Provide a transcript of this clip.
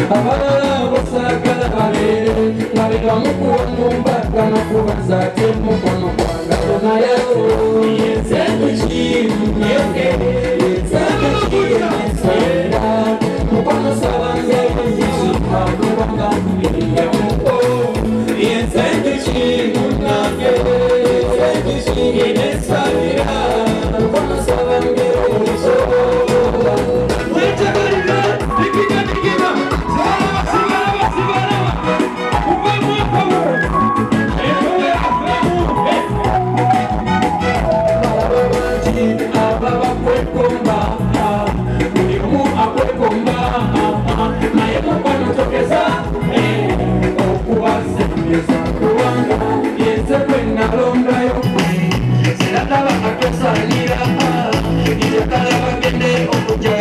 abalala bosagala babere nabega mukuwa mumbaga nakubaza ate mukono gwanga naye yenzendukimu yenzendukiyenesera mukono sabange yizima kubanga kuliyamuko yenzendukimu nange yenzendukiyenesabira mukono sabange yizima Salira, y de cada vez que te ocupo, ya